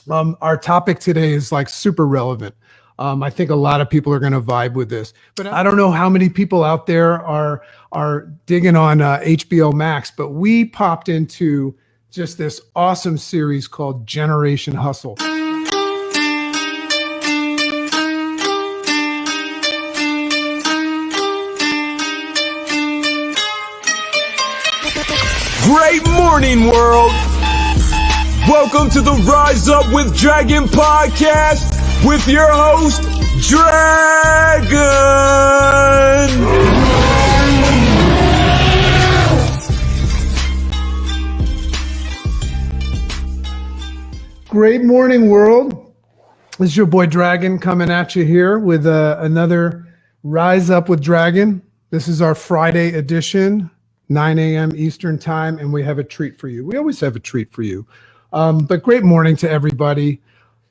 Our topic today is like super relevant. I think a lot of people are going to vibe with this, but I don't know how many people out there are digging on HBO Max, but we popped into just this awesome series called Generation Hustle. Great morning, world! Welcome to the Rise Up with Dragon podcast with your host, Dragon! Great morning, world. This is your boy Dragon coming at you here with another Rise Up with Dragon. This is our Friday edition, 9 a.m. Eastern time, and we have a treat for you. We always have a treat for you. But great morning to everybody.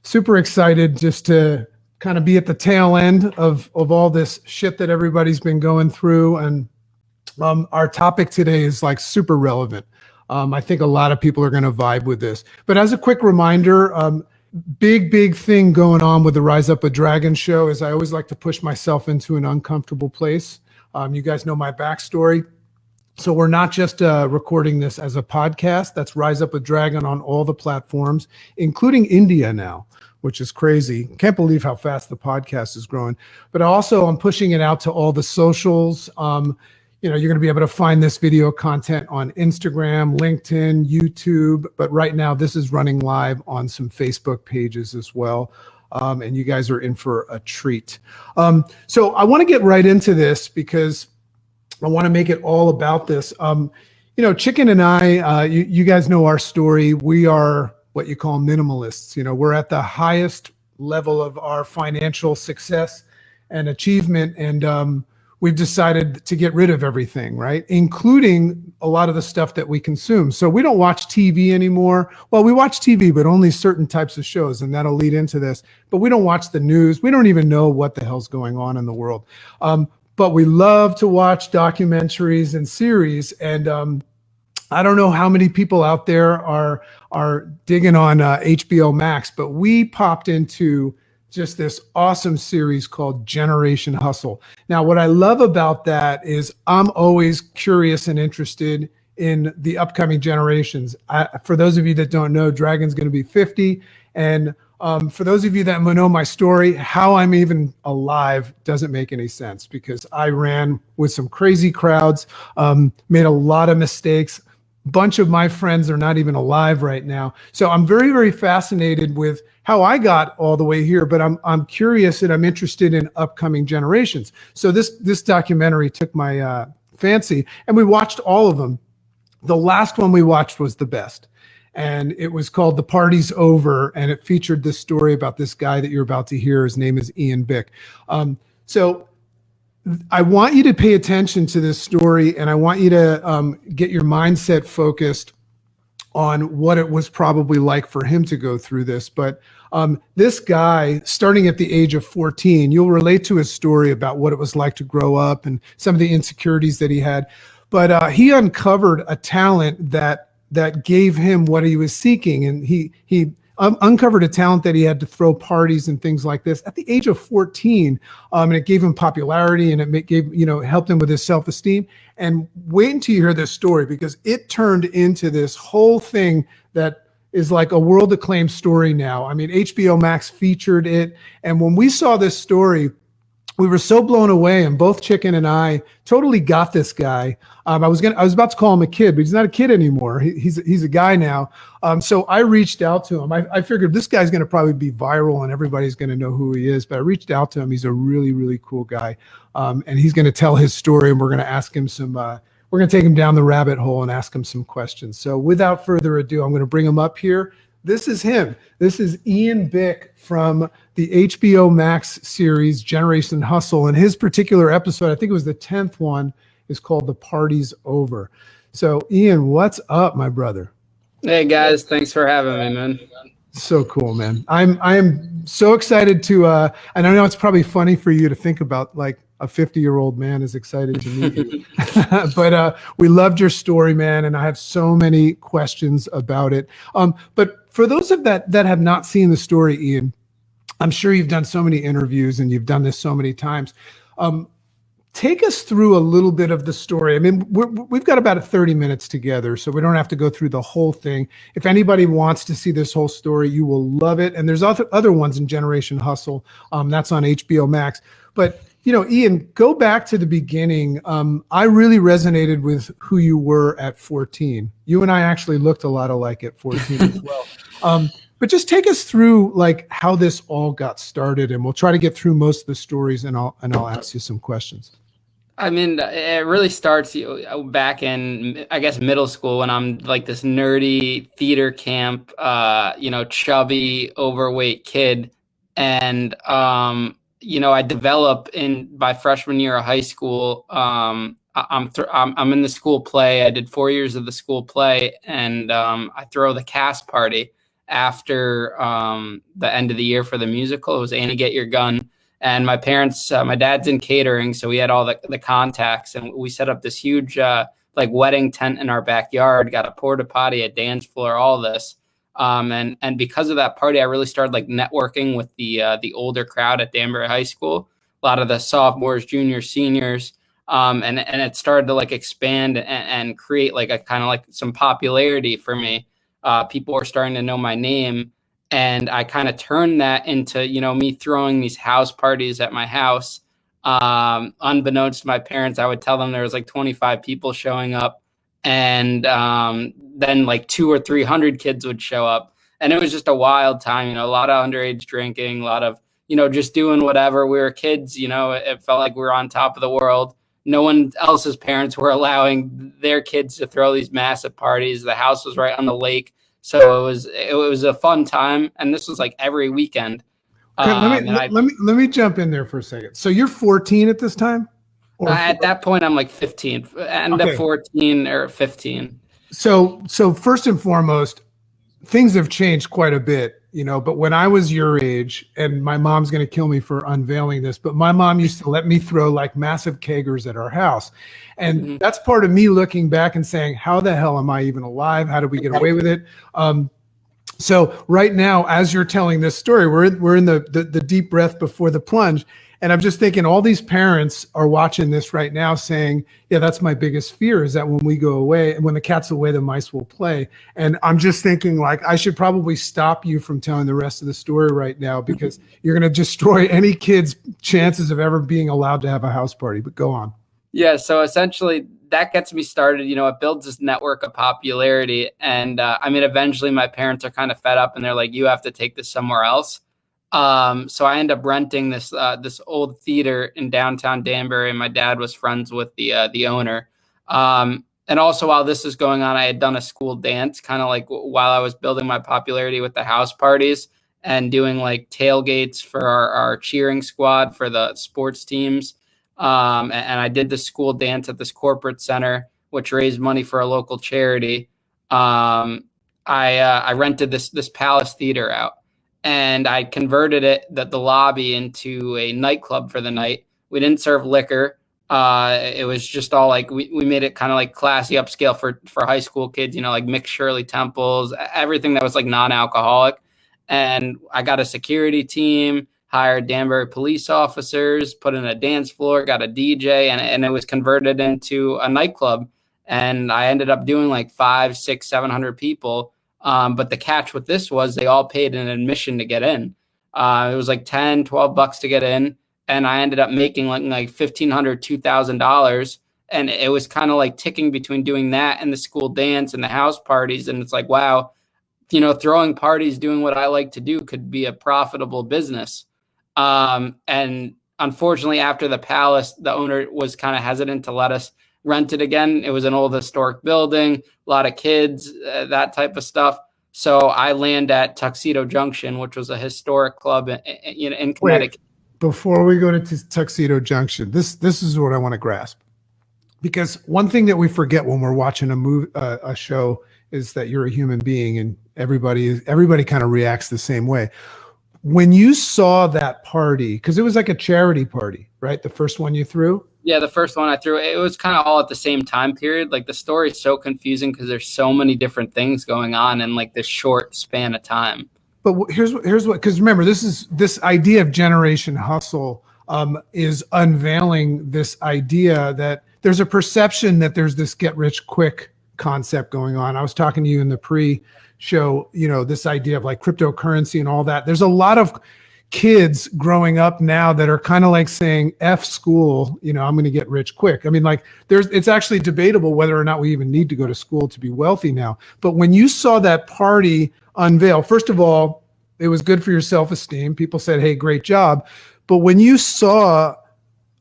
Super excited just to kind of be at the tail end of all this shit that everybody's been going through. And our topic today is like super relevant. I think a lot of people are going to vibe with this. But as a quick reminder, big thing going on with the Rise Up with Dragon show is I always like to push myself into an uncomfortable place. You guys know my backstory. So we're not just recording this as a podcast. That's Rise Up with Dragon on all the platforms, including India now, which is crazy. Can't believe how fast the podcast is growing. But also I'm pushing it out to all the socials. You're going to be able to find this video content on Instagram, LinkedIn, YouTube. But right now this is running live on some Facebook pages as well. And you guys are in for a treat. So I want to get right into this because I want to make it all about this. Chicken and I, you guys know our story. We are what you call minimalists. We're at the highest level of our financial success and achievement. And we've decided to get rid of everything, right? Including a lot of the stuff that we consume. So we don't watch TV anymore. Well, we watch TV, but only certain types of shows, and that'll lead into this. But we don't watch the news. We don't even know what the hell's going on in the world. But we love to watch documentaries and series. And I don't know how many people out there are digging on HBO Max, but we popped into just this awesome series called Generation Hustle. Now, what I love about that is I'm always curious and interested in the upcoming generations. For those of you that don't know, Dragon's going to be 50. And for those of you that know my story, how I'm even alive doesn't make any sense because I ran with some crazy crowds, made a lot of mistakes. Bunch of my friends are not even alive right now. So I'm very fascinated with how I got all the way here, but I'm curious and I'm interested in upcoming generations. So this documentary took my fancy and we watched all of them. The last one we watched was the best. And it was called The Party's Over, and it featured this story about this guy that you're about to hear. His name is Ian Bick. So I want you to pay attention to this story, and I want you to get your mindset focused on what it was probably like for him to go through this. But this guy, starting at the age of 14, you'll relate to his story about what it was like to grow up and some of the insecurities that he had. But he uncovered a talent that gave him what he was seeking. And he uncovered a talent that he had to throw parties and things like this at the age of 14. And it gave him popularity and it helped him with his self-esteem. And wait until you hear this story because it turned into this whole thing that is like a world acclaimed story now. I mean, HBO Max featured it. And when we saw this story, we were so blown away, and both Chicken and I totally got this guy. I was about to call him a kid, but he's not a kid anymore. He's a guy now. So I reached out to him. I figured this guy's going to probably be viral and everybody's going to know who he is. But I reached out to him. He's a really cool guy, and he's going to tell his story. And we're going to ask him we're going to take him down the rabbit hole and ask him some questions. So without further ado, I'm going to bring him up here. This is him. This is Ian Bick from the HBO Max series, Generation Hustle. And his particular episode, I think it was the 10th one, is called The Party's Over. So Ian, what's up, my brother? Hey guys, thanks for having me, man. So cool, man. I am so excited to, and I know it's probably funny for you to think about, like, a 50-year-old man is excited to meet you. But we loved your story, man, and I have so many questions about it. But for those of that have not seen the story, Ian, I'm sure you've done so many interviews and you've done this so many times. Take us through a little bit of the story. I mean, we've got about 30 minutes together, so we don't have to go through the whole thing. If anybody wants to see this whole story, you will love it. And there's other ones in Generation Hustle. That's on HBO Max. But, Ian, go back to the beginning. I really resonated with who you were at 14. You and I actually looked a lot alike at 14 as well. But just take us through like how this all got started, and we'll try to get through most of the stories, and I'll ask you some questions. I mean, it really starts back in, I guess, middle school when I'm like this nerdy theater camp, chubby, overweight kid. And, I develop by freshman year of high school. I'm in the school play. I did 4 years of the school play, and I throw the cast party after the end of the year for the musical. It was Annie Get Your Gun. And my parents, my dad's in catering, so we had all the contacts, and we set up this huge wedding tent in our backyard, got a porta potty, a dance floor, all this. And because of that party, I really started like networking with the older crowd at Danbury High School, a lot of the sophomores, juniors, seniors, and it started to like expand and create like a kind of like some popularity for me. People were starting to know my name. And I kind of turned that into, me throwing these house parties at my house. Unbeknownst to my parents, I would tell them there was like 25 people showing up. And then like 200 or 300 kids would show up. And it was just a wild time, a lot of underage drinking, a lot of, just doing whatever. We were kids, it felt like we were on top of the world. No one else's parents were allowing their kids to throw these massive parties. The house was right on the lake. So it was a fun time, and this was like every weekend. Okay, let me jump in there for a second. So you're 14 at this time? At that point, I'm like 15, end up 14 or 15. So first and foremost, things have changed quite a bit, but when I was your age, and my mom's going to kill me for unveiling this, but my mom used to let me throw like massive kegers at our house. And that's part of me looking back and saying, how the hell am I even alive? How did we get away with it? So right now, as you're telling this story, we're in the deep breath before the plunge. And I'm just thinking all these parents are watching this right now saying, yeah, that's my biggest fear, is that when we go away and when the cat's away, the mice will play. And I'm just thinking like, I should probably stop you from telling the rest of the story right now, because you're going to destroy any kid's chances of ever being allowed to have a house party. But go on. Yeah. So essentially that gets me started. It builds this network of popularity. And eventually my parents are kind of fed up and they're like, you have to take this somewhere else. So I end up renting this old theater in downtown Danbury, and my dad was friends with the owner. And also while this is going on, I had done a school dance kind of like while I was building my popularity with the house parties and doing like tailgates for our cheering squad for the sports teams. And I did the school dance at this corporate center, which raised money for a local charity. I rented this Palace Theater out. And I converted the lobby into a nightclub for the night. We didn't serve liquor. It was just all like, we made it kind of like classy upscale for high school kids, like mixed Shirley Temples, everything that was like non-alcoholic. And I got a security team, hired Danbury police officers, put in a dance floor, got a DJ, and it was converted into a nightclub. And I ended up doing like 500, 600, 700 people. But the catch with this was they all paid an admission to get in. It was like $10, $12 to get in. And I ended up making like $1,500, $2,000. And it was kind of like ticking between doing that and the school dance and the house parties. And it's like, wow, throwing parties, doing what I like to do could be a profitable business. And unfortunately, after the Palace, the owner was kind of hesitant to let us rent it again. It was an old historic building, a lot of kids, that type of stuff. So I land at Tuxedo Junction, which was a historic club in Connecticut. Before we go to Tuxedo Junction, this is what I want to grasp, because one thing that we forget when we're watching a show is that you're a human being, and everybody kind of reacts the same way. When you saw that party, because it was like a charity party, right? The first one you threw. Yeah, the first one I threw, it was kind of all at the same time period. Like the story is so confusing because there's so many different things going on in like this short span of time. But here's what, because remember, this idea of Generation Hustle is unveiling this idea that there's a perception that there's this get rich quick concept going on. I was talking to you in the pre-show, this idea of like cryptocurrency and all that. There's a lot of kids growing up now that are kind of like saying F school, I'm going to get rich quick. I mean, like it's actually debatable whether or not we even need to go to school to be wealthy now. But when you saw that party unveil, first of all, it was good for your self-esteem. People said, hey, great job. But when you saw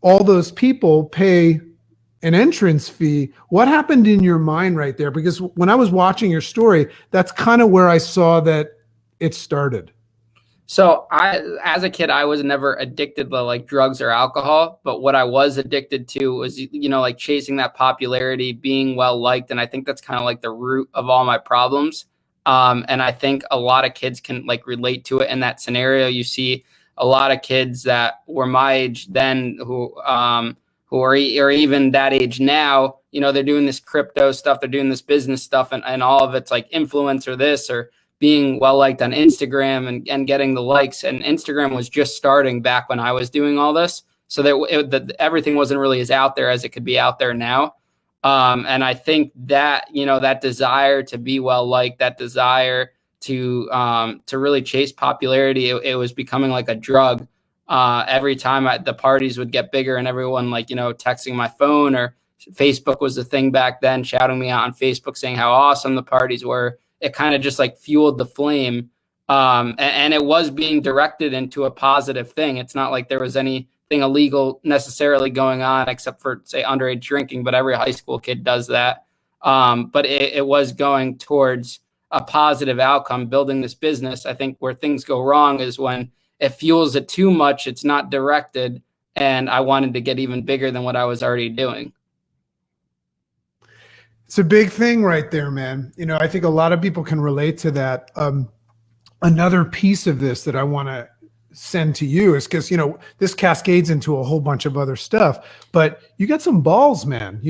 all those people pay an entrance fee, what happened in your mind right there? Because when I was watching your story, that's kind of where I saw that it started. So as a kid, I was never addicted to like drugs or alcohol, but what I was addicted to was, like chasing that popularity, being well liked. And I think that's kind of like the root of all my problems. And I think a lot of kids can like relate to it in that scenario. You see a lot of kids that were my age then who are even that age now, they're doing this crypto stuff, they're doing this business stuff, and all of it's like influencer this or being well liked on Instagram and getting the likes. And Instagram was just starting back when I was doing all this. So that everything wasn't really as out there as it could be out there now. And I think that, that desire to be well liked, that desire to really chase popularity, it was becoming like a drug. Every time the parties would get bigger and everyone like, texting my phone, or Facebook was the thing back then, shouting me out on Facebook saying how awesome the parties were. It kind of just like fueled the flame. And it was being directed into a positive thing. It's not like there was anything illegal necessarily going on except for, say, underage drinking, but every high school kid does that. But it was going towards a positive outcome, building this business. I think where things go wrong is when it fuels it too much, it's not directed, and I wanted to get even bigger than what I was already doing. It's a big thing right there, man. I think a lot of people can relate to that. Another piece of this that I want to send to you is because, this cascades into a whole bunch of other stuff, but you got some balls, man.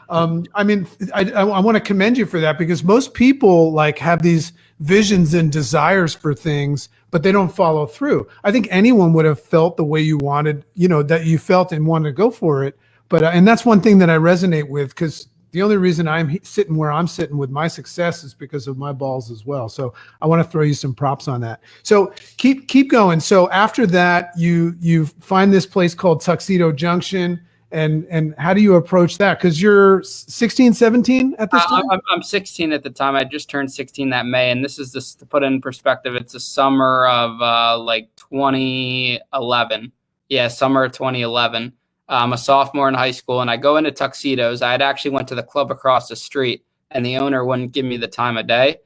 I mean, I want to commend you for that, because most people like have these visions and desires for things, but they don't follow through. I think anyone would have felt the way you wanted, that you felt and wanted to go for it. But, and that's one thing that I resonate with, because the only reason I'm sitting where I'm sitting with my success is because of my balls as well. So I want to throw you some props on that. So keep going. So after that, you find this place called Tuxedo Junction, and how do you approach that? Because you're 16, 17 at this time? I'm 16 at the time. I just turned 16 that May, and this is just to put it in perspective. It's the summer of like 2011. Yeah, summer of 2011. I'm a sophomore in high school, and I go into tuxedos. I had actually went to the club across the street, and the owner wouldn't give me the time of day.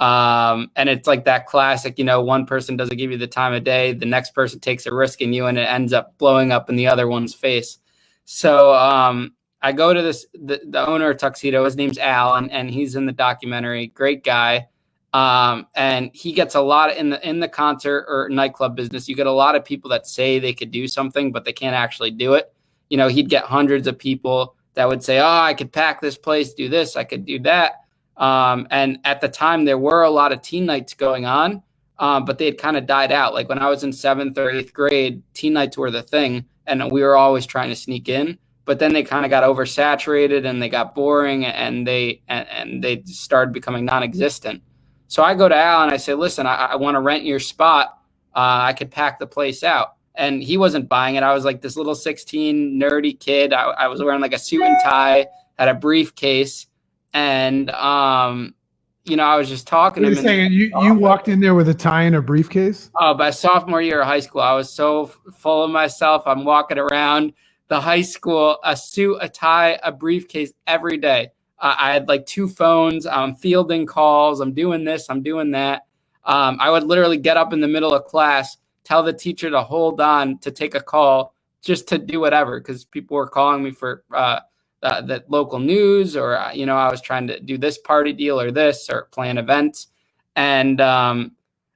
And it's like that classic, one person doesn't give you the time of day, the next person takes a risk in you, and it ends up blowing up in the other one's face. So I go to the owner of Tuxedo. His name's Al, and he's in the documentary. Great guy. And he gets a lot in the concert or nightclub business. You get a lot of people that say they could do something, but they can't actually do it. He'd get hundreds of people that would say, oh, I could pack this place, do this, I could do that. And at the time, there were a lot of teen nights going on, but they had kind of died out. Like when I was in 7th or 8th grade, teen nights were the thing, and we were always trying to sneak in. But then they kind of got oversaturated, and they got boring, and they started becoming non-existent. So I go to Al and I say, listen, I want to rent your spot. I could pack the place out. And he wasn't buying it. I was like this little 16 nerdy kid. I was wearing like a suit and tie, had a briefcase. And, I was just talking to him. You're saying you walked in there with a tie and a briefcase? Oh, by sophomore year of high school, I was so full of myself. I'm walking around the high school, a suit, a tie, a briefcase every day. I had like 2 phones. I'm fielding calls. I'm doing this. I'm doing that. I would literally get up in the middle of class, tell the teacher to hold on to take a call just to do whatever, because people were calling me for the local news, or, I was trying to do this party deal or this or plan events. And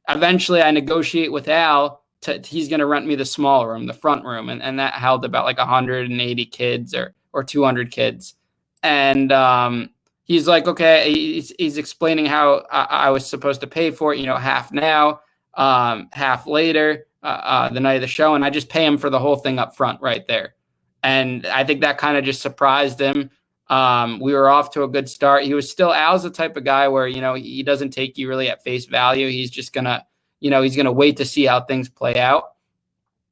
eventually I negotiate with Al he's going to rent me the small room, the front room. And that held about like 180 kids or 200 kids. And he's like, okay, he's explaining how I was supposed to pay for it, half now, half later, the night of the show. And I just pay him for the whole thing up front right there. And I think that kind of just surprised him. We were off to a good start. Al's the type of guy where, he doesn't take you really at face value. He's just gonna, he's gonna wait to see how things play out.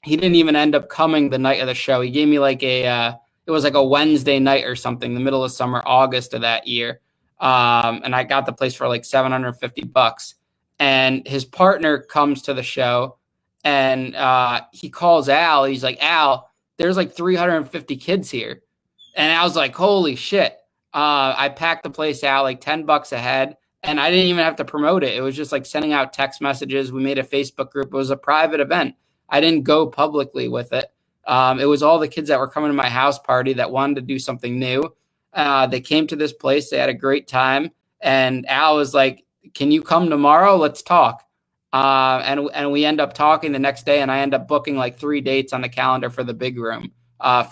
He didn't even end up coming the night of the show. He gave me like it was like a Wednesday night or something, the middle of summer, August of that year. And I got the place for like $750. And his partner comes to the show and he calls Al. He's like, Al, there's like 350 kids here. And I was like, holy shit. I packed the place out like $10 ahead, and I didn't even have to promote it. It was just like sending out text messages. We made a Facebook group. It was a private event. I didn't go publicly with it. It was all the kids that were coming to my house party that wanted to do something new. They came to this place. They had a great time. And Al was like, can you come tomorrow? Let's talk. And we end up talking the next day, and I end up booking like 3 dates on the calendar for the big room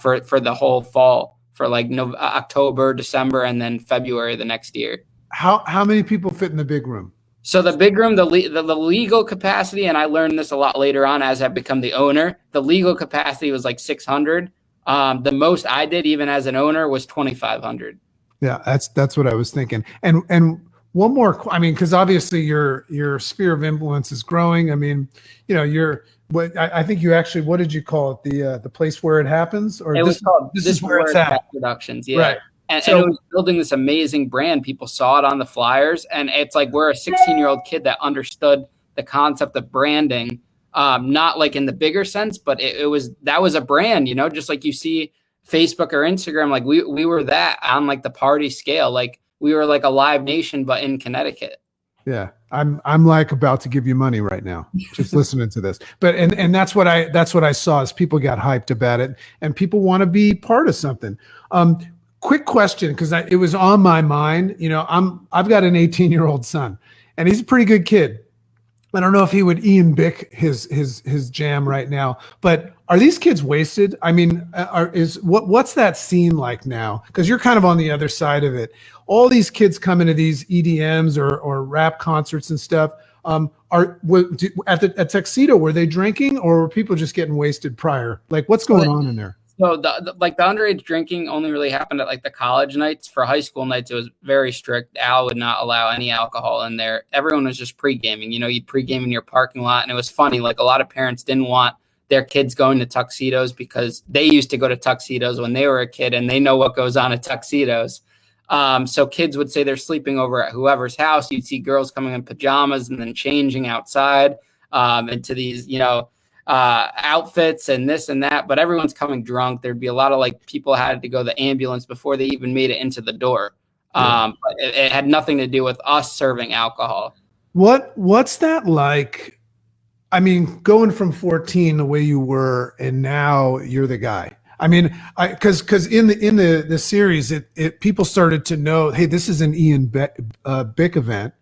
for the whole fall, for like October, December, and then February the next year. How many people fit in the big room? So the big room, the legal capacity, and I learned this a lot later on as I've become the owner, the legal capacity was like 600. The most I did even as an owner was 2,500. Yeah, that's what I was thinking. And one more, because obviously your sphere of influence is growing. I think you actually, what did you call it? The place where it happens, or it was called This is where it's at Productions. Yeah. Right. And it was building this amazing brand. People saw it on the flyers, and it's like we're a 16-year-old kid that understood the concept of branding, not like in the bigger sense, but that was a brand, just like you see Facebook or Instagram. Like we were that on like the party scale. Like we were like a Live Nation, but in Connecticut. Yeah, I'm like about to give you money right now, just listening to this. But and that's what I saw is people got hyped about it, and people want to be part of something. Quick question, because it was on my mind. I've got an 18-year-old son, and he's a pretty good kid. I don't know if he would Ian Bick his jam right now, but are these kids wasted? What's that scene like now? Because you're kind of on the other side of it. All these kids coming to these EDMs or rap concerts and stuff. At Tuxedo, were they drinking, or were people just getting wasted prior? Like, what's going on in there? So the underage drinking only really happened at like the college nights. For high school nights, it was very strict. Al would not allow any alcohol in there. Everyone was just pre-gaming. You'd pre-game in your parking lot. And it was funny. Like a lot of parents didn't want their kids going to tuxedos because they used to go to tuxedos when they were a kid, and they know what goes on at tuxedos. So kids would say they're sleeping over at whoever's house. You'd see girls coming in pajamas and then changing outside into these, outfits and this and that, but everyone's coming drunk. There'd be a lot of like people had to go to the ambulance before they even made it into the door. But it had nothing to do with us serving alcohol. What's that like? Going from 14 the way you were, and now you're the guy. Because in the series, it people started to know, hey, this is an Ian Bick event.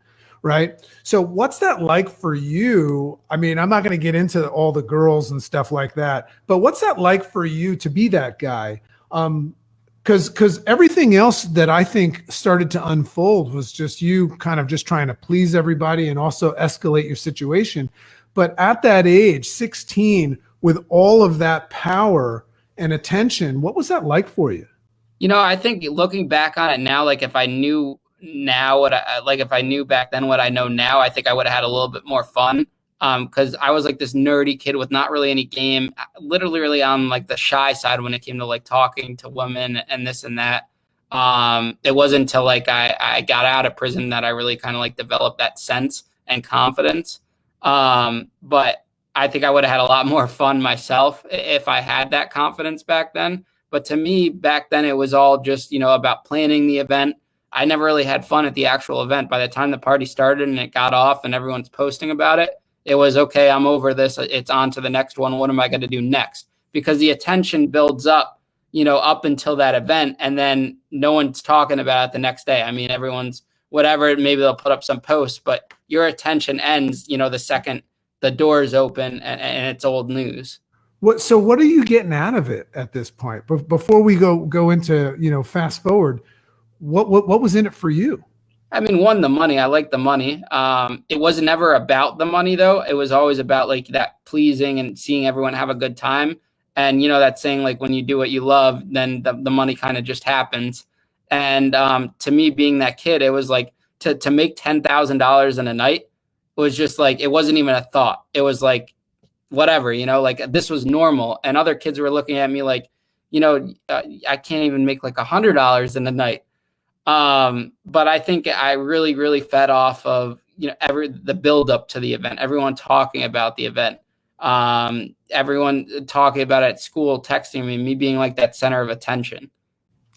Right. So what's that like for you? I'm not going to get into all the girls and stuff like that, but what's that like for you to be that guy? Because everything else that I think started to unfold was just you kind of just trying to please everybody and also escalate your situation. But at that age, 16, with all of that power and attention, what was that like for you? I think looking back on it now, like if I knew now if I knew back then what I know now, I think I would have had a little bit more fun. Because I was like this nerdy kid with not really any game, literally really on like the shy side when it came to like talking to women and this and that. It wasn't until like I got out of prison that I really kind of like developed that sense and confidence. But I think I would have had a lot more fun myself if I had that confidence back then. But to me back then, it was all just, about planning the event. I never really had fun at the actual event. By the time the party started and it got off and everyone's posting about it, it was, okay, I'm over this. It's on to the next one. What am I going to do next? Because the attention builds up, up until that event. And then no one's talking about it the next day. Everyone's whatever, maybe they'll put up some posts, but your attention ends, the second the door's open and it's old news. So what are you getting out of it at this point? Before we go into, fast forward, what was in it for you? I mean, one, the money. I like the money. It was never about the money though. It was always about like that pleasing and seeing everyone have a good time. And that saying, like, when you do what you love, then the money kind of just happens. And to me, being that kid, it was like to make $10,000 in a night was just like, it wasn't even a thought. It was like, whatever, like this was normal. And other kids were looking at me like, I can't even make like $100 in a night. But I think I really, really fed off of, the build up to the event, everyone talking about the event, everyone talking about it at school, texting me being like that center of attention.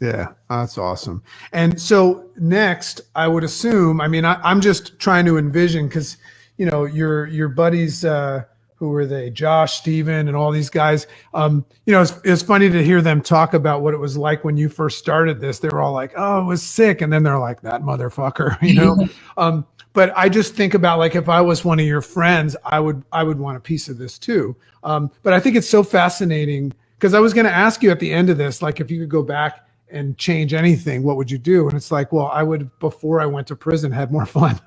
Yeah, that's awesome. And so next, I would assume, I'm just trying to envision, because, your buddies, who were they? Josh, Steven, and all these guys. It's funny to hear them talk about what it was like when you first started this. They were all like, "Oh, it was sick," and then they're like, "That motherfucker," But I just think about, like, if I was one of your friends, I would want a piece of this too. But I think it's so fascinating, because I was going to ask you at the end of this, like, if you could go back and change anything, what would you do? And it's like, well, I would, before I went to prison, had more fun.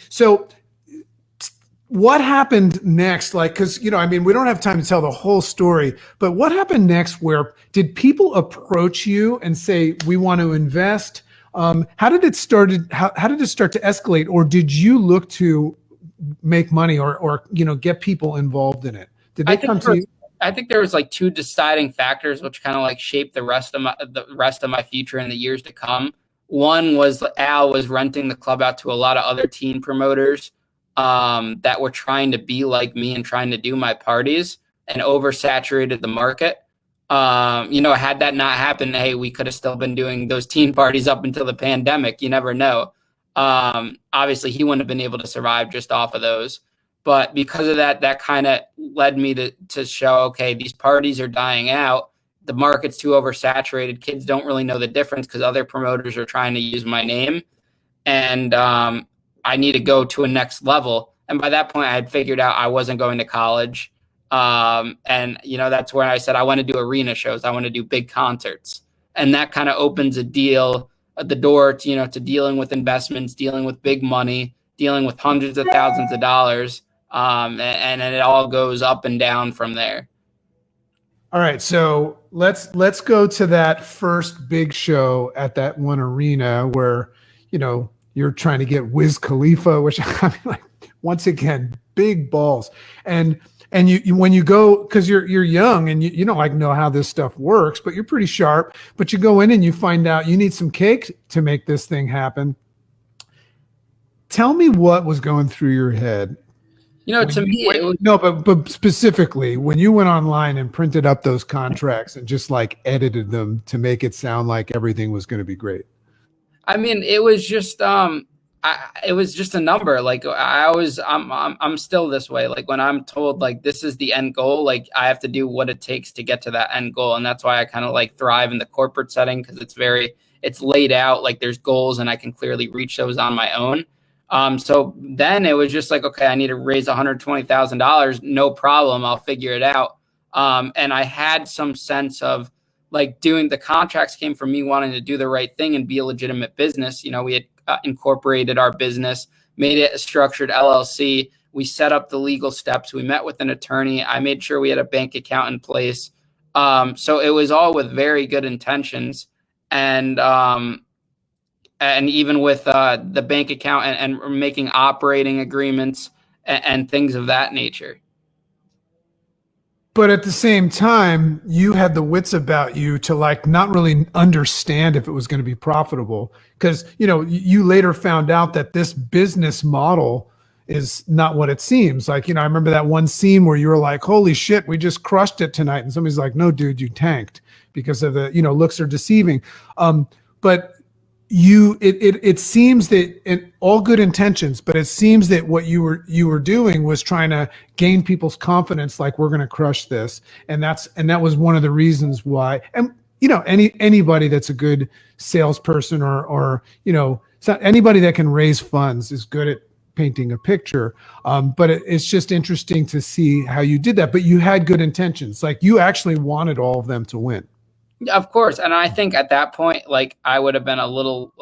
So what happened next? Like, because, we don't have time to tell the whole story, but what happened next? Where did people approach you and say, we want to invest? How did it start to escalate? Or did you look to make money or get people involved in it? Did they come to you? I think there was like two deciding factors which kind of like shaped the rest of my future in the years to come. One was Al was renting the club out to a lot of other teen promoters that were trying to be like me and trying to do my parties, and oversaturated the market. Had that not happened, hey, we could have still been doing those teen parties up until the pandemic. You never know. Obviously he wouldn't have been able to survive just off of those. But because of that kind of led me to show, okay, these parties are dying out. The market's too oversaturated. Kids don't really know the difference because other promoters are trying to use my name. And I need to go to a next level. And by that point, I had figured out I wasn't going to college. And, that's where I said, I want to do arena shows. I want to do big concerts. And that kind of opens the door to, to dealing with investments, dealing with big money, dealing with hundreds of thousands of dollars. And it all goes up and down from there. All right, so let's go to that first big show at that one arena where, you're trying to get Wiz Khalifa, which once again, big balls. And you when you go, because you're young and you don't know how this stuff works, but you're pretty sharp. But you go in and you find out you need some cake to make this thing happen. Tell me what was going through your head. But specifically when you went online and printed up those contracts and just like edited them to make it sound like everything was going to be great. It was just it was just a number. Like I'm still this way. Like when I'm told like this is the end goal, like I have to do what it takes to get to that end goal. And that's why I kind of like thrive in the corporate setting, because it's laid out, like there's goals and I can clearly reach those on my own. So then it was just like, okay, I need to raise $120,000. No problem. I'll figure it out. And I had some sense of like doing the contracts came from me wanting to do the right thing and be a legitimate business. We had incorporated our business, made it a structured LLC. We set up the legal steps. We met with an attorney. I made sure we had a bank account in place. So it was all with very good intentions. And even with the bank account and making operating agreements and things of that nature. But at the same time, you had the wits about you to like not really understand if it was going to be profitable, because you later found out that this business model is not what it seems. Like, I remember that one scene where you were like, holy shit, we just crushed it tonight. And somebody's like, no, dude, you tanked because of the, looks are deceiving. But it seems that in all good intentions, but it seems that what you were doing was trying to gain people's confidence, like we're going to crush this. And that was one of the reasons why. And anybody that's a good salesperson or anybody that can raise funds is good at painting a picture. But it's just interesting to see how you did that. But you had good intentions. Like you actually wanted all of them to win. Of course. And I think at that point, like I would have been a little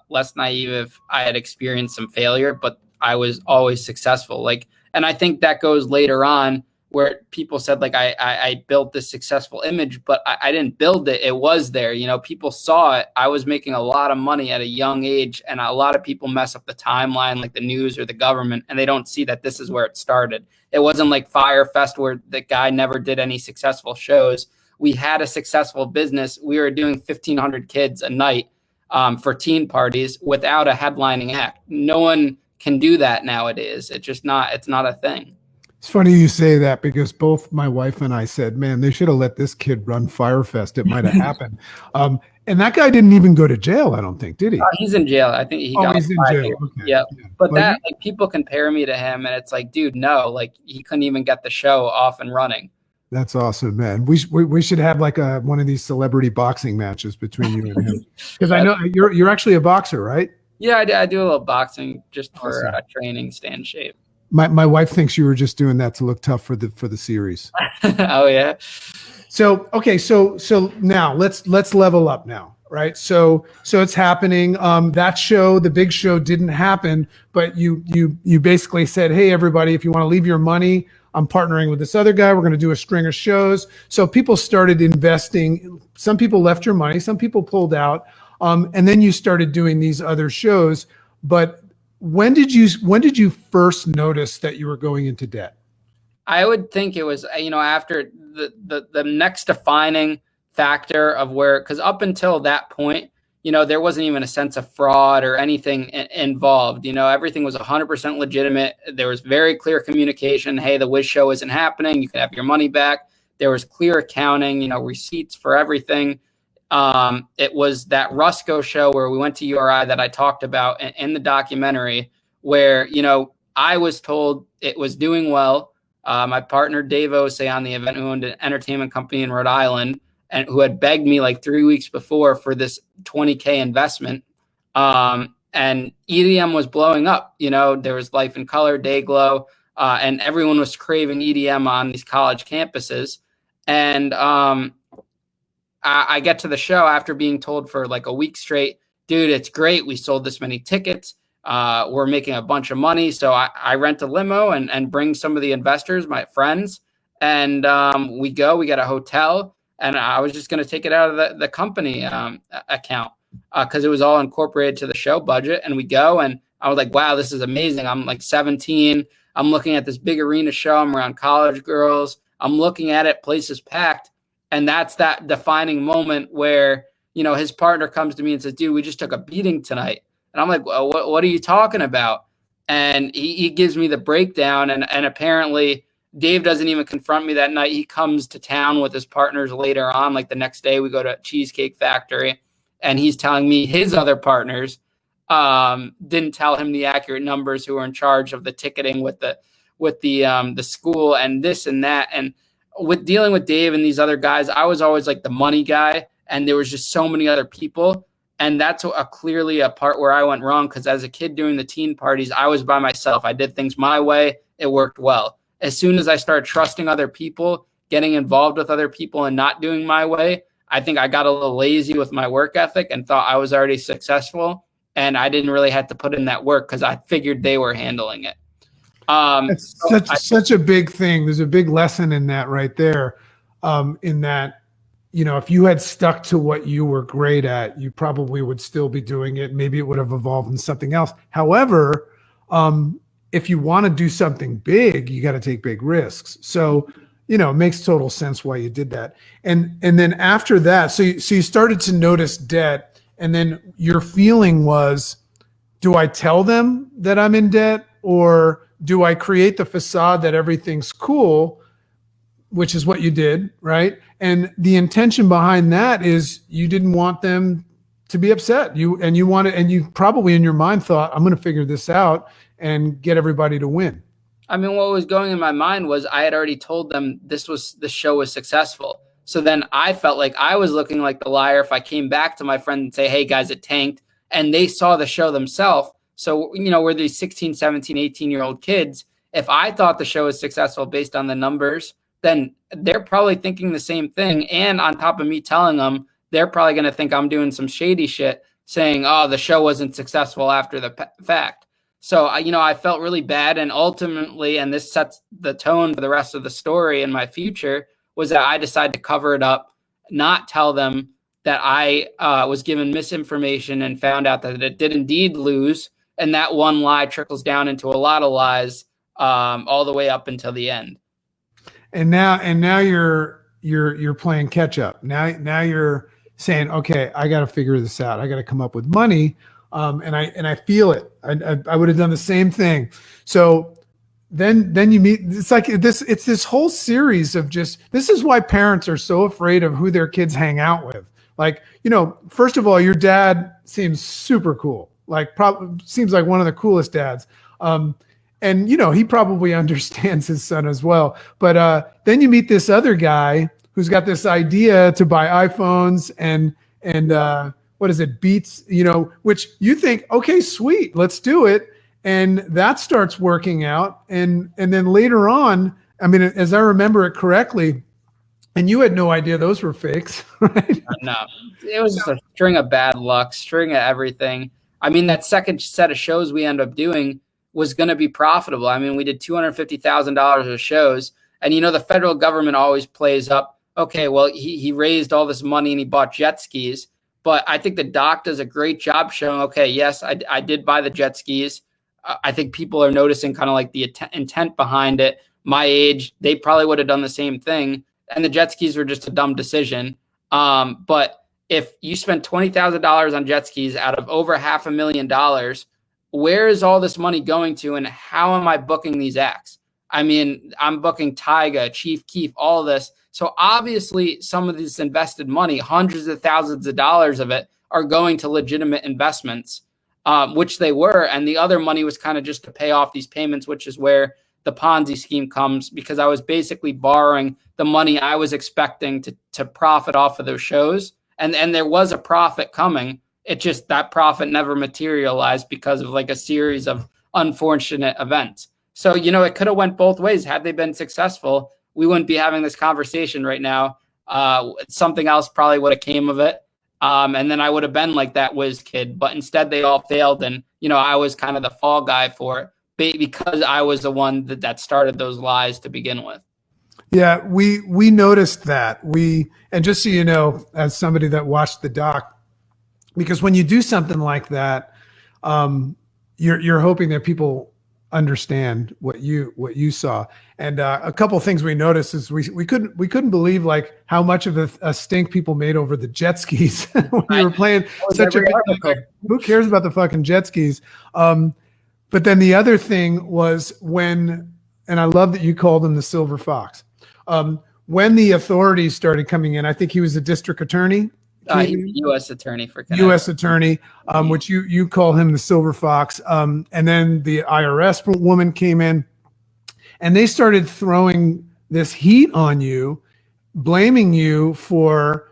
less naive if I had experienced some failure, but I was always successful. Like, and I think that goes later on where people said like, I built this successful image, but I didn't build it. It was there, you know, people saw it. I was making a lot of money at a young age, and a lot of people mess up the timeline, like the news or the government, and they don't see that this is where it started. It wasn't like Fyre Fest where the guy never did any successful shows. We had a successful business. We were doing 1,500 kids a night for teen parties without a headlining act. No one can do that nowadays. It's not a thing. It's funny you say that because both my wife and I said, man, they should have let this kid run Fyre Fest. It might have happened. And that guy didn't even go to jail, I don't think, did he? He's in jail. I think he got he's in jail. Okay. Yep. Yeah. But that, like, people compare me to him, and it's like, dude, no, like he couldn't even get the show off and running. That's awesome, man. We should have like one of these celebrity boxing matches between you and him. Because I know you're actually a boxer, right? Yeah, I do a little boxing just for Awesome. Training, stay in shape. My wife thinks you were just doing that to look tough for the series. Oh yeah. So okay, so now let's level up now, right? So it's happening. That show, the big show, didn't happen, but you basically said, hey everybody, if you want to leave your money, I'm partnering with this other guy. We're going to do a string of shows. So people started investing. Some people left your money. Some people pulled out. And then you started doing these other shows. But when did you first notice that you were going into debt? I would think it was, you know, after the next defining factor of where, because up until that point, you know, there wasn't even a sense of fraud or anything involved. You know, everything was 100% legitimate. There was very clear communication. Hey, the Wiz show isn't happening. You can have your money back. There was clear accounting, you know, receipts for everything. It was that Rusko show where we went to URI that I talked about in the documentary where, you know, I was told it was doing well. My partner, Dave Ose on the event, who owned an entertainment company in Rhode Island, and who had begged me like 3 weeks before for this $20K investment. And EDM was blowing up. You know, there was Life in Color, Dayglow, and everyone was craving EDM on these college campuses. And I get to the show after being told for like a week straight, dude, it's great. We sold this many tickets. We're making a bunch of money. So I rent a limo and bring some of the investors, my friends, and we get a hotel. And I was just going to take it out of the company account because it was all incorporated to the show budget. And we go, and I was like, wow, this is amazing. I'm like 17. I'm looking at this big arena show. I'm around college girls. I'm looking at it, place is packed. And that's that defining moment where, you know, his partner comes to me and says, dude, we just took a beating tonight. And I'm like, well, what are you talking about? And he gives me the breakdown. And apparently Dave doesn't even confront me that night. He comes to town with his partners later on. Like the next day we go to Cheesecake Factory, and he's telling me his other partners didn't tell him the accurate numbers, who were in charge of the ticketing with the school and this and that. And with dealing with Dave and these other guys, I was always like the money guy, and there was just so many other people. And that's clearly a part where I went wrong, because as a kid doing the teen parties, I was by myself. I did things my way. It worked well. As soon as I started trusting other people, getting involved with other people and not doing my way, I think I got a little lazy with my work ethic and thought I was already successful. And I didn't really have to put in that work because I figured they were handling it. It's such a big thing. There's a big lesson in that right there. In that, you know, if you had stuck to what you were great at, you probably would still be doing it. Maybe it would have evolved in something else. However, if you want to do something big, you got to take big risks. So, you know, it makes total sense why you did that. And then after that, so you started to notice debt, and then your feeling was, do I tell them that I'm in debt, or do I create the facade that everything's cool, which is what you did, right? And the intention behind that is you didn't want them to be upset. You probably in your mind thought, I'm going to figure this out and get everybody to win. I mean, what was going in my mind was I had already told them the show was successful. So then I felt like I was looking like the liar if I came back to my friend and say, hey guys, it tanked. And they saw the show themselves. So, you know, we're these 16, 17, 18-year-old kids. If I thought the show was successful based on the numbers, then they're probably thinking the same thing. And on top of me telling them, they're probably going to think I'm doing some shady shit, saying, oh, the show wasn't successful after the fact. So, you know, I felt really bad. And ultimately, and this sets the tone for the rest of the story in my future, was that I decided to cover it up, not tell them that I was given misinformation and found out that it did indeed lose. And that one lie trickles down into a lot of lies all the way up until the end. And now you're playing catch up. Now you're saying, okay, I got to figure this out. I got to come up with money. And I feel it. I would have done the same thing. So then you meet, it's like it's this whole series of this is why parents are so afraid of who their kids hang out with. Like, you know, first of all, your dad seems super cool. Like seems like one of the coolest dads. And you know, he probably understands his son as well. But then you meet this other guy who's got this idea to buy iPhones and what is it, Beats, you know, which you think, okay, sweet, let's do it. And that starts working out. And then later on, I mean, as I remember it correctly, and you had no idea those were fakes, right? No, it was just a string of bad luck, string of everything. I mean, that second set of shows we ended up doing was going to be profitable. I mean, we did $250,000 of shows. And, you know, the federal government always plays up, okay, well, he raised all this money and he bought jet skis. But I think the doc does a great job showing, okay, yes, I did buy the jet skis. I think people are noticing kind of like the intent behind it. My age, they probably would have done the same thing. And the jet skis were just a dumb decision. But if you spent $20,000 on jet skis out of over $500,000, where is all this money going to, and how am I booking these acts? I mean, I'm booking Tyga, Chief Keef, all of this. So obviously some of this invested money, hundreds of thousands of dollars of it, are going to legitimate investments, which they were. And the other money was kind of just to pay off these payments, which is where the Ponzi scheme comes, because I was basically borrowing the money I was expecting to profit off of those shows. And there was a profit coming. It just, that profit never materialized because of like a series of unfortunate events. So, you know, it could have went both ways. Had they been successful, we wouldn't be having this conversation right now. Something else probably would have came of it. And then I would have been like that whiz kid, but instead they all failed. And, you know, I was kind of the fall guy for it because I was the one that started those lies to begin with. Yeah, we noticed that. And just so you know, as somebody that watched the doc, because when you do something like that, you're hoping that people understand what you saw. And a couple of things we noticed is we couldn't believe like how much of a stink people made over the jet skis when we were playing such a big, like, who cares about the fucking jet skis? But then the other thing was when, and I love that you called him the Silver Fox. When the authorities started coming in, I think he was a district attorney. He's a U.S. attorney for Connecticut. U.S. attorney, which you call him the Silver Fox. And then the IRS woman came in, and they started throwing this heat on you, blaming you for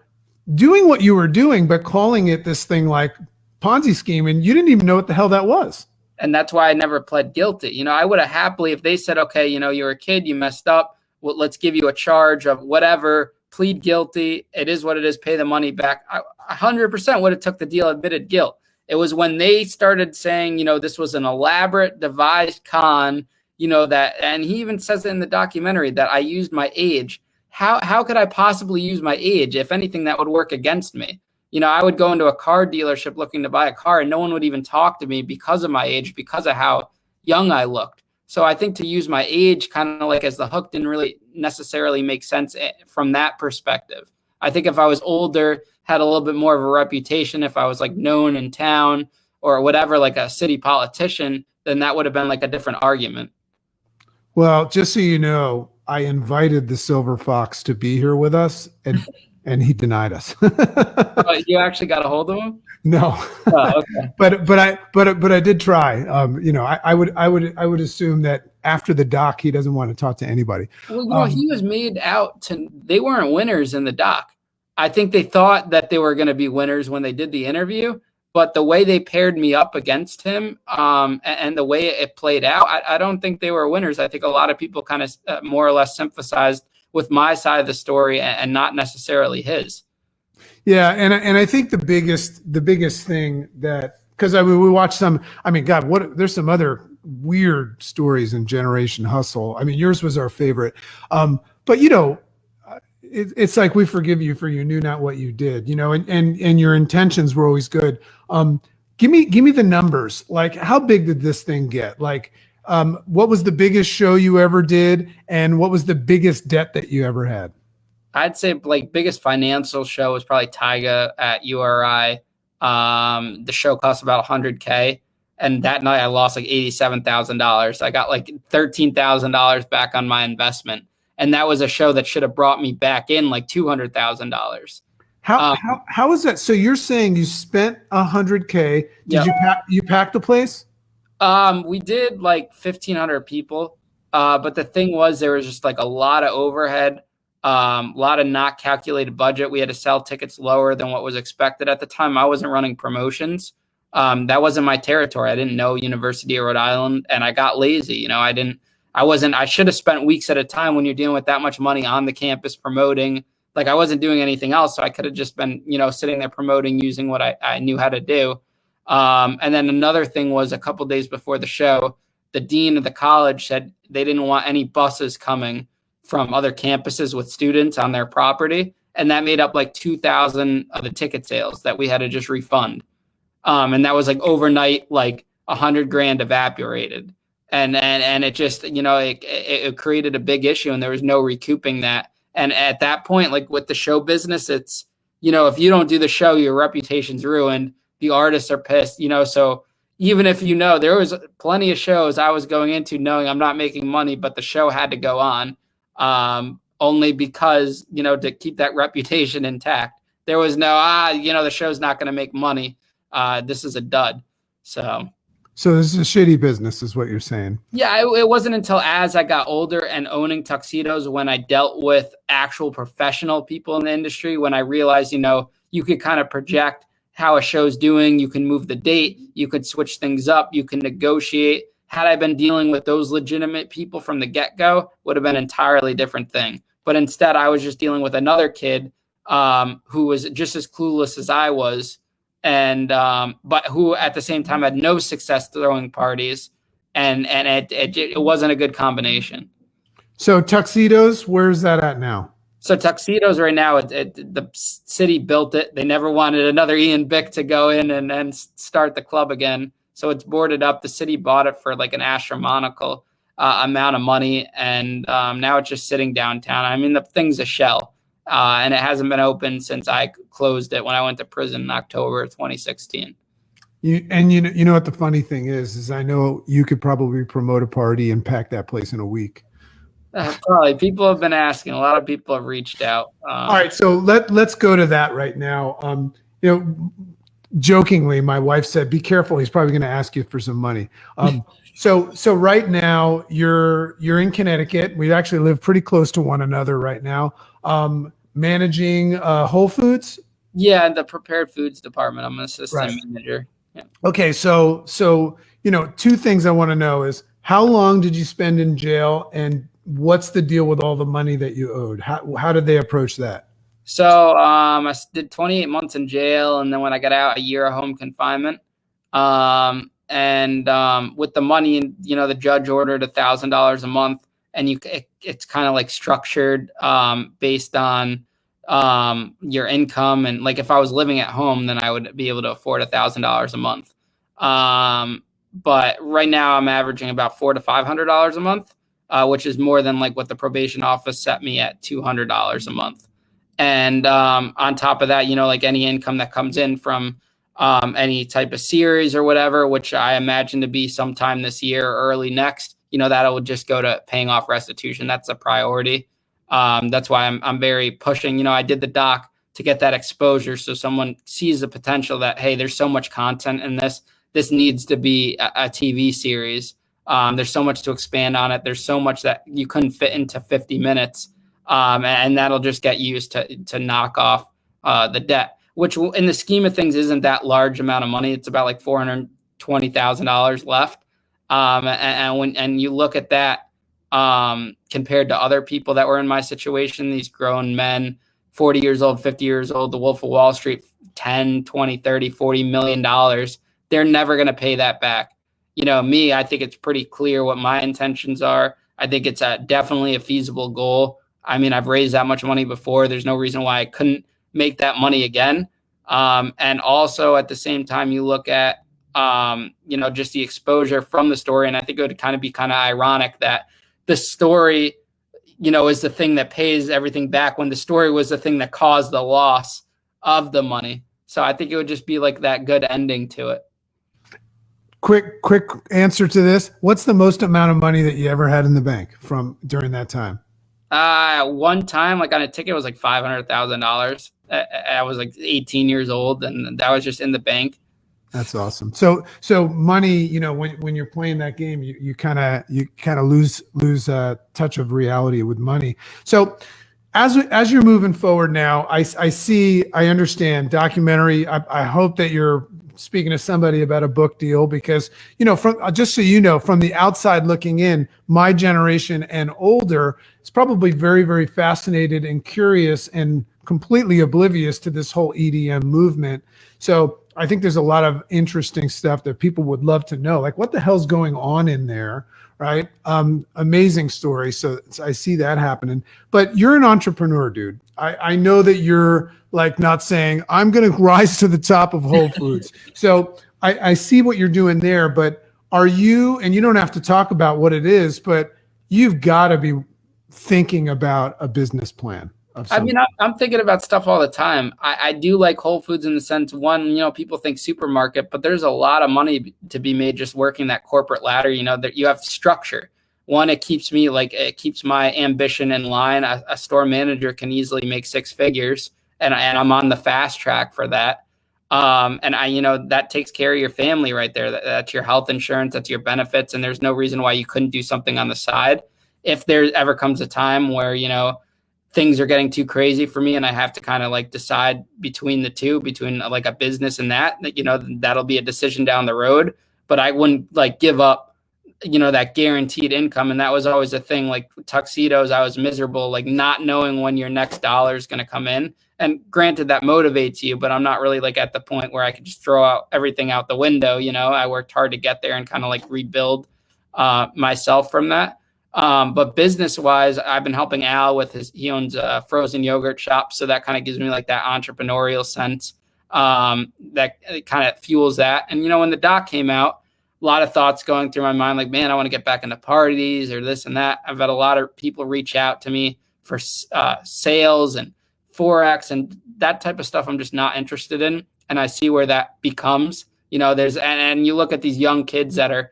doing what you were doing, but calling it this thing like Ponzi scheme, and you didn't even know what the hell that was. And that's why I never pled guilty. You know, I would have happily, if they said, okay, you know, you're a kid, you messed up, well, let's give you a charge of whatever, plead guilty. It is what it is. Pay the money back. 100% would have took the deal, admitted guilt. It was when they started saying, you know, this was an elaborate devised con, you know, that, and he even says it in the documentary that I used my age. How could I possibly use my age? If anything, that would work against me. You know, I would go into a car dealership looking to buy a car and no one would even talk to me because of my age, because of how young I looked. So I think to use my age kind of like as the hook didn't really necessarily make sense from that perspective. I think if I was older, had a little bit more of a reputation, if I was like known in town or whatever, like a city politician, then that would have been like a different argument. Well, just so you know, I invited the Silver Fox to be here with us, and he denied us. You actually got a hold of him? No. Oh, okay. but I did try. You know, I would assume that after the doc, he doesn't want to talk to anybody. Well, you know, he was made out to, they weren't winners in the doc. I think they thought that they were going to be winners when they did the interview. But the way they paired me up against him, and the way it played out, I don't think they were winners. I think a lot of people kind of more or less sympathized with my side of the story and not necessarily his. Yeah, and I think the biggest thing that, because we watched some, God, there's some other weird stories in Generation Hustle. I mean, yours was our favorite, but it's like, we forgive you for you knew not what you did, and your intentions were always good. Give me the numbers. Like, how big did this thing get? Like, what was the biggest show you ever did, and what was the biggest debt that you ever had? I'd say like biggest financial show was probably Tyga at URI. The show cost about $100K. And that night I lost like $87,000. I got like $13,000 back on my investment. And that was a show that should have brought me back in like $200,000. How is that? So you're saying you spent $100K. Did you pack the place? We did like 1,500 people. But the thing was, there was just like a lot of overhead. A lot of not calculated budget. We had to sell tickets lower than what was expected at the time. I wasn't running promotions. That wasn't my territory. I didn't know University of Rhode Island, and I got lazy. I should have spent weeks at a time when you're dealing with that much money on the campus promoting. Like, I wasn't doing anything else. So I could have just been, sitting there promoting using what I knew how to do. And then another thing was, a couple days before the show, the dean of the college said they didn't want any buses coming from other campuses with students on their property. And that made up like 2,000 of the ticket sales that we had to just refund. And that was like overnight, like $100,000 evaporated. And it just, it created a big issue, and there was no recouping that. And at that point, like with the show business, it's, if you don't do the show, your reputation's ruined. The artists are pissed, so even if, there was plenty of shows I was going into knowing I'm not making money, but the show had to go on. Only because, to keep that reputation intact. There was no, the show's not going to make money. This is a dud. So this is a shitty business is what you're saying. Yeah, it wasn't until as I got older and owning tuxedos when I dealt with actual professional people in the industry, when I realized, you could kind of project how a show's doing. You can move the date. You could switch things up. You can negotiate. Had I been dealing with those legitimate people from the get-go, would have been an entirely different thing. But instead, I was just dealing with another kid who was just as clueless as I was, and but who at the same time had no success throwing parties, and it wasn't a good combination. So tuxedos, where's that at now? So tuxedos right now, the city built it. They never wanted another Ian Bick to go in and start the club again. So it's boarded up. The city bought it for like an astronomical amount of money. And now it's just sitting downtown. I mean, the thing's a shell. And it hasn't been open since I closed it when I went to prison in October of 2016. You know what the funny thing is I know you could probably promote a party and pack that place in a week. Probably. People have been asking. A lot of people have reached out. All right. So let's go to that right now. Jokingly, my wife said, "Be careful. He's probably going to ask you for some money." So right now you're in Connecticut. We actually live pretty close to one another right now. Managing Whole Foods. Yeah, the prepared foods department. I'm an assistant manager. Yeah. Okay. So two things I want to know is, how long did you spend in jail, and what's the deal with all the money that you owed? How did they approach that? So I did 28 months in jail, and then when I got out, a year of home confinement. And with the money, the judge ordered $1,000 a month, and it's kind of like structured based on your income. And like if I was living at home, then I would be able to afford $1,000 a month. But right now I'm averaging about $400 to $500 a month, which is more than like what the probation office set me at, $200 a month. And on top of that, like any income that comes in from any type of series or whatever, which I imagine to be sometime this year or early next, that'll just go to paying off restitution. That's a priority. That's why I'm very pushing. I did the doc to get that exposure, so someone sees the potential that, hey, there's so much content in this. This needs to be a TV series. There's so much to expand on it. There's so much that you couldn't fit into 50 minutes. And that'll just get used to knock off the debt. which in the scheme of things isn't that large amount of money. It's about like $420,000 left. And you look at that compared to other people that were in my situation, these grown men, 40 years old, 50 years old, the Wolf of Wall Street, 10, 20, 30, $40 million. They're never going to pay that back. Me, I think it's pretty clear what my intentions are. I think it's definitely a feasible goal. I mean, I've raised that much money before. There's no reason why I couldn't make that money again. And also at the same time, you look at, just the exposure from the story. And I think it would kind of be kind of ironic that the story, is the thing that pays everything back when the story was the thing that caused the loss of the money. So I think it would just be like that good ending to it. Quick answer to this. What's the most amount of money that you ever had in the bank from during that time? One time, like on a ticket, was like $500,000. I was like 18 years old, and that was just in the bank. That's awesome. So money, when you're playing that game, you kind of lose touch of reality with money. So as you're moving forward now, I understand documentary. I hope that you're speaking to somebody about a book deal, because from just so you know, from the outside looking in, my generation and older is probably very, very fascinated and curious and completely oblivious to this whole EDM movement. So I think there's a lot of interesting stuff that people would love to know, like what the hell's going on in there, right? Amazing story. So I see that happening. But you're an entrepreneur, dude. I know that you're like not saying, I'm going to rise to the top of Whole Foods. So I see what you're doing there, but are you, and you don't have to talk about what it is, but you've got to be thinking about a business plan. I mean, I'm thinking about stuff all the time. I do like Whole Foods in the sense, one, people think supermarket, but there's a lot of money to be made just working that corporate ladder, that you have structure. One, it keeps my ambition in line. A store manager can easily make six figures, and I'm on the fast track for that. And that takes care of your family right there. That's your health insurance, that's your benefits. And there's no reason why you couldn't do something on the side. If there ever comes a time where, things are getting too crazy for me and I have to kind of like decide between the two, between like a business and that'll be a decision down the road, but I wouldn't like give up, that guaranteed income. And that was always a thing, like tuxedos, I was miserable, like not knowing when your next dollar is going to come in. And granted that motivates you, but I'm not really like at the point where I could just throw out everything out the window. I worked hard to get there and kind of like rebuild myself from that. But business wise, I've been helping Al with he owns a frozen yogurt shop. So that kind of gives me like that entrepreneurial sense, that kind of fuels that. And, when the doc came out, a lot of thoughts going through my mind, like, man, I want to get back into parties or this and that. I've had a lot of people reach out to me for, sales and Forex and that type of stuff. I'm just not interested in. And I see where that becomes, and you look at these young kids that are,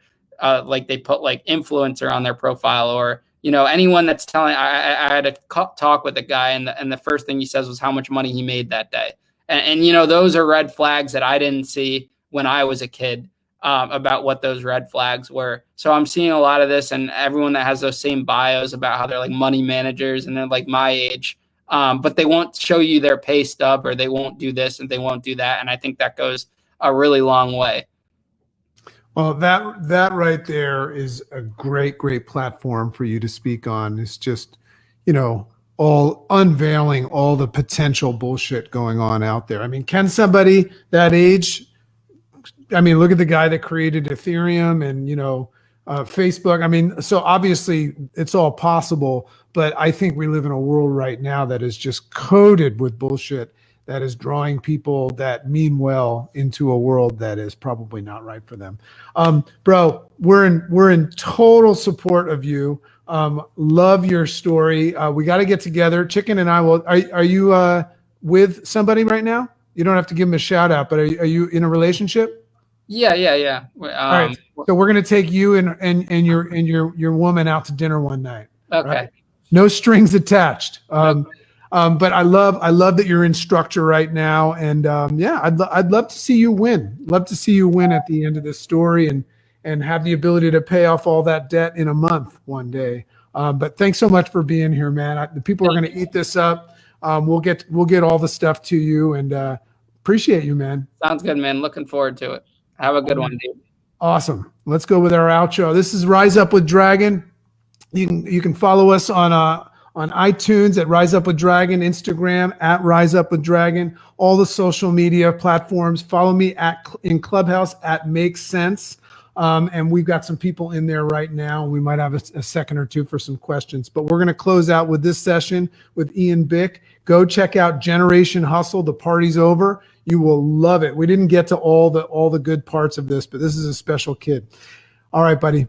like they put like influencer on their profile, or anyone that's telling. I had a talk with a guy, and the first thing he says was how much money he made that day, and those are red flags that I didn't see when I was a kid, about what those red flags were. So I'm seeing a lot of this, and everyone that has those same bios about how they're like money managers and they're like my age, but they won't show you their pay stub, or they won't do this and they won't do that, and I think that goes a really long way. Well, that right there is a great platform for you to speak on. It's just, all unveiling all the potential bullshit going on out there. I mean, can somebody that age, look at the guy that created Ethereum and, Facebook. I mean, so obviously it's all possible, but I think we live in a world right now that is just coated with bullshit that is drawing people that mean well into a world that is probably not right for them. Bro, we're in total support of you. Love your story. We got to get together. Chicken and I will. Are you with somebody right now? You don't have to give them a shout out, but are you in a relationship? Yeah. All right. So we're gonna take you and your woman out to dinner one night. Okay. Right? No strings attached. But I love that you're in structure right now, and I'd love to see you win. Love to see you win at the end of this story, and have the ability to pay off all that debt in a month one day. But thanks so much for being here, man. The people are going to eat this up. We'll get all the stuff to you, and Appreciate you, man. Sounds good, man. Looking forward to it. Have a good one, dude. Awesome. Let's go with our outro. This is Rise Up with Dragon. You can follow us on iTunes at Rise Up with Dragon, Instagram at Rise Up with Dragon, all the social media platforms. Follow me in Clubhouse at Makes Sense. And we've got some people in there right now. We might have a second or two for some questions, but we're going to close out with this session with Ian Bick. Go check out Generation Hustle. The party's over. You will love it. We didn't get to all the good parts of this, but this is a special kid. All right, buddy.